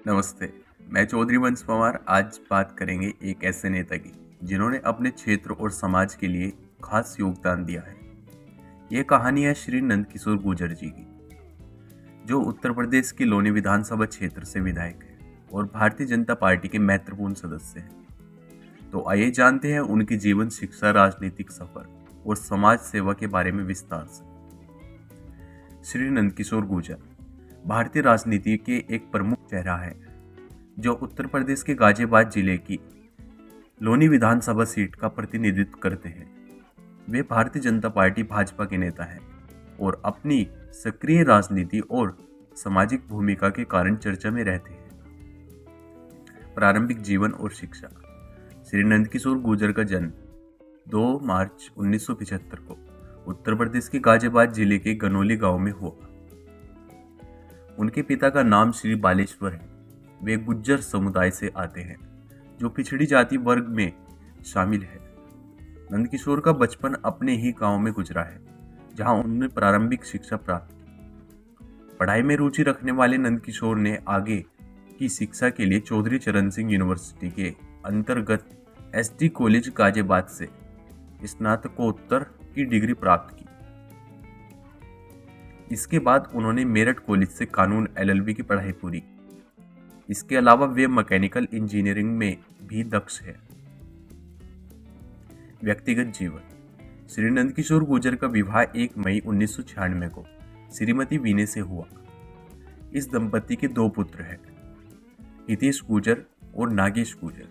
नमस्ते। मैं चौधरी वंश पंवार आज बात करेंगे एक ऐसे नेता की जिन्होंने अपने क्षेत्र और समाज के लिए खास योगदान दिया है। यह कहानी है श्री नंदकिशोर गुर्जर जी की, जो उत्तर प्रदेश के लोनी विधानसभा क्षेत्र से विधायक है और भारतीय जनता पार्टी के महत्वपूर्ण सदस्य हैं। तो आइए जानते हैं उनके जीवन, शिक्षा, राजनीतिक सफर और समाज सेवा के बारे में विस्तार से। श्री नंदकिशोर गुर्जर भारतीय राजनीति के एक प्रमुख चेहरा है, जो उत्तर प्रदेश के गाजियाबाद जिले की लोनी विधानसभा सीट का प्रतिनिधित्व करते हैं। वे भारतीय जनता पार्टी भाजपा के नेता हैं और अपनी सक्रिय राजनीति और सामाजिक भूमिका के कारण चर्चा में रहते हैं। प्रारंभिक जीवन और शिक्षा। श्री नंदकिशोर गुर्जर का जन्म 2 मार्च 1975 को उत्तर प्रदेश के गाजियाबाद जिले के गनौली गांव में हुआ। उनके पिता का नाम श्री बालेश्वर है। वे गुज्जर समुदाय से आते हैं, जो पिछड़ी जाति वर्ग में शामिल है। नंदकिशोर का बचपन अपने ही गांव में गुजरा है, जहां उन्होंने प्रारंभिक शिक्षा प्राप्त की। पढ़ाई में रुचि रखने वाले नंदकिशोर ने आगे की शिक्षा के लिए चौधरी चरण सिंह यूनिवर्सिटी के अंतर्गत एसडी कॉलेज गाजियाबाद से स्नातकोत्तर की डिग्री प्राप्त की। इसके बाद उन्होंने मेरठ कॉलेज से कानून एलएलबी की पढ़ाई पूरी की। इसके अलावा वे मैकेनिकल इंजीनियरिंग में भी दक्ष है। व्यक्तिगत जीवन। श्री नंदकिशोर गुर्जर का विवाह 1 मई 1996 को श्रीमती वीने से हुआ। इस दंपति के 2 पुत्र हैं, हितेश गुर्जर और नागेश गुर्जर।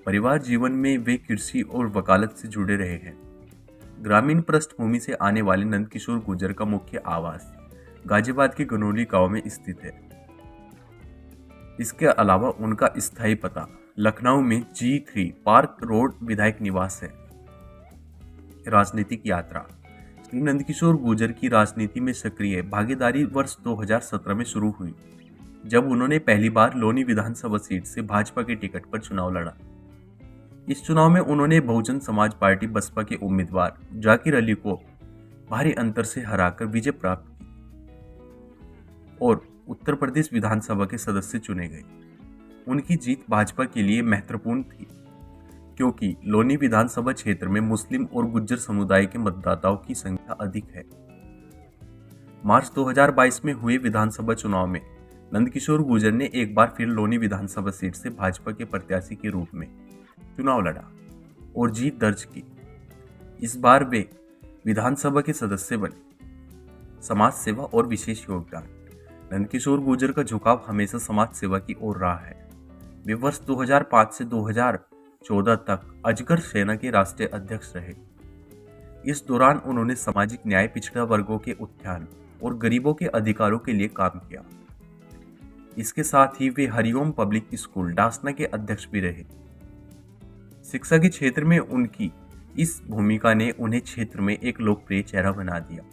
परिवार जीवन में वे कृषि और वकालत से जुड़े रहे हैं। ग्रामीण पृष्ठभूमि से आने वाले नंदकिशोर गुर्जर का मुख्य आवास गाजियाबाद के गनौली गांव में स्थित है। इसके अलावा उनका स्थायी पता लखनऊ में G3 पार्क रोड विधायक निवास है। राजनीतिक यात्रा। श्री नंदकिशोर गुर्जर की राजनीति में सक्रिय भागीदारी वर्ष 2017 में शुरू हुई, जब उन्होंने पहली बार लोनी विधानसभा सीट से भाजपा के टिकट पर चुनाव लड़ा। इस चुनाव में उन्होंने बहुजन समाज पार्टी बसपा के उम्मीदवार जाकिर अली को भारी अंतर से हराकर विजय प्राप्त की और उत्तर प्रदेश विधानसभा के सदस्य चुने गए। उनकी जीत भाजपा के लिए महत्वपूर्ण थी, क्योंकि लोनी विधानसभा क्षेत्र में मुस्लिम और गुज्जर समुदाय के मतदाताओं की संख्या अधिक है। मार्च 2022 में हुए विधानसभा चुनाव में नंदकिशोर गुर्जर ने एक बार फिर लोनी विधानसभा सीट से भाजपा के प्रत्याशी के रूप में चुनाव लड़ा और जीत दर्ज की। इस बार वे विधानसभा के सदस्य बने। समाज सेवा और विशेष योगदान। नंदकिशोर गुर्जर का झुकाव हमेशा समाज सेवा की ओर रहा है। वे वर्ष 2005 से 2014 तक अजगर सेना के राष्ट्रीय अध्यक्ष रहे। इस दौरान उन्होंने सामाजिक न्याय, पिछड़ा वर्गों के उत्थान और गरीबों के अधिकारों के लिए काम किया। इसके साथ ही वे हरिओम पब्लिक स्कूल डासना के अध्यक्ष भी रहे। शिक्षा के क्षेत्र में उनकी इस भूमिका ने उन्हें क्षेत्र में एक लोकप्रिय चेहरा बना दिया।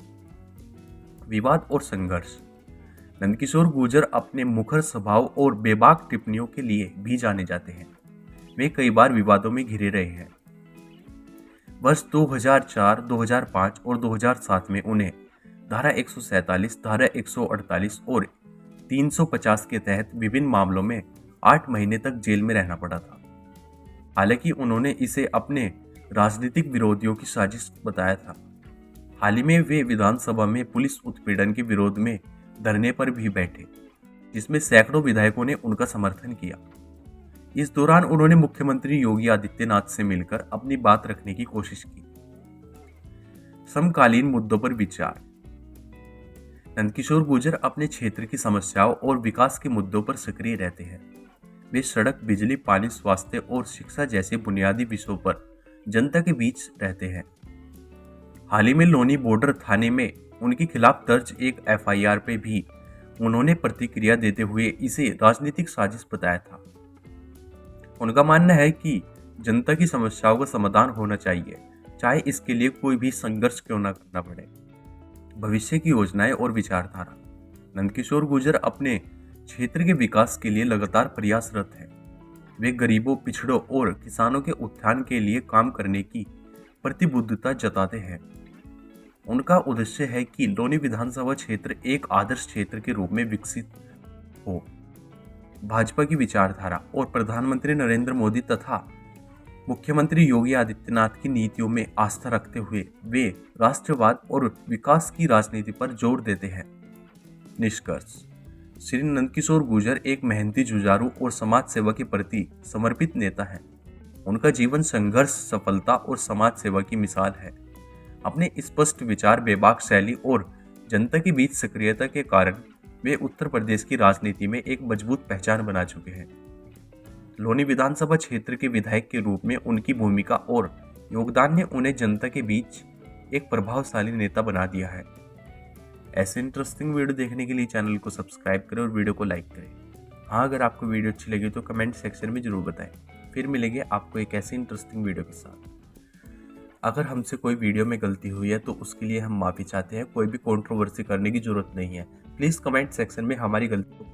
विवाद और संघर्ष। नंदकिशोर गुर्जर अपने मुखर स्वभाव और बेबाक टिप्पणियों के लिए भी जाने जाते हैं। वे कई बार विवादों में घिरे रहे हैं। वर्ष 2004, 2005 और 2007 में उन्हें धारा 147, धारा 148 और 350 के तहत विभिन्न मामलों में 8 महीने तक जेल में रहना पड़ा था। हालांकि उन्होंने इसे अपने राजनीतिक विरोधियों की साजिश बताया था। हाल ही में वे विधानसभा में पुलिस उत्पीड़न के विरोध में धरने पर भी बैठे, जिसमें सैकड़ों विधायकों ने उनका समर्थन किया। इस दौरान उन्होंने मुख्यमंत्री योगी आदित्यनाथ से मिलकर अपनी बात रखने की कोशिश की। समकालीन मुद्दों पर विचार। नंदकिशोर गुर्जर अपने क्षेत्र की समस्याओं और विकास के मुद्दों पर सक्रिय रहते हैं। वे सड़क, बिजली, पानी, स्वास्थ्य और शिक्षा जैसे बुनियादी विषयों पर जनता के बीच रहते हैं। हाल ही में लोनी बॉर्डर थाने में उनके खिलाफ दर्ज एक एफआईआर पे भी उन्होंने प्रतिक्रिया देते हुए इसे राजनीतिक साजिश बताया था। उनका मानना है कि जनता की समस्याओं का समाधान होना चाहिए, चाहे इसके लिए कोई भी संघर्ष क्यों न करना पड़े। भविष्य की योजनाएं और विचारधारा। नंदकिशोर गुर्जर अपने क्षेत्र के विकास के लिए लगातार प्रयासरत है। वे गरीबों, पिछड़ों और किसानों के उत्थान के लिए काम करने की प्रतिबद्धता जताते हैं। उनका उद्देश्य है कि लोनी विधानसभा क्षेत्र एक आदर्श क्षेत्र के रूप में विकसित हो। भाजपा की विचारधारा और प्रधानमंत्री नरेंद्र मोदी तथा मुख्यमंत्री योगी आदित्यनाथ की नीतियों में आस्था रखते हुए वे राष्ट्रवाद और विकास की राजनीति पर जोर देते हैं। निष्कर्ष: श्री नंदकिशोर गुर्जर एक मेहनती, जुझारू और समाज सेवा के प्रति समर्पित नेता है। उनका जीवन संघर्ष, सफलता और समाज सेवा की मिसाल है। अपने स्पष्ट विचार, बेबाक शैली और जनता के बीच सक्रियता के कारण वे उत्तर प्रदेश की राजनीति में एक मजबूत पहचान बना चुके हैं। लोनी विधानसभा क्षेत्र के विधायक के रूप में उनकी भूमिका और योगदान ने उन्हें जनता के बीच एक प्रभावशाली नेता बना दिया है। ऐसे इंटरेस्टिंग वीडियो देखने के लिए चैनल को सब्सक्राइब करें और वीडियो को लाइक करें। हाँ, अगर आपको वीडियो अच्छी लगी तो कमेंट सेक्शन में जरूर बताएं। फिर मिलेंगे आपको एक ऐसे इंटरेस्टिंग वीडियो के साथ। अगर हमसे कोई वीडियो में गलती हुई है तो उसके लिए हम माफ़ी चाहते हैं। कोई भी कंट्रोवर्सी करने की जरूरत नहीं है। प्लीज़ कमेंट सेक्शन में हमारी गलती को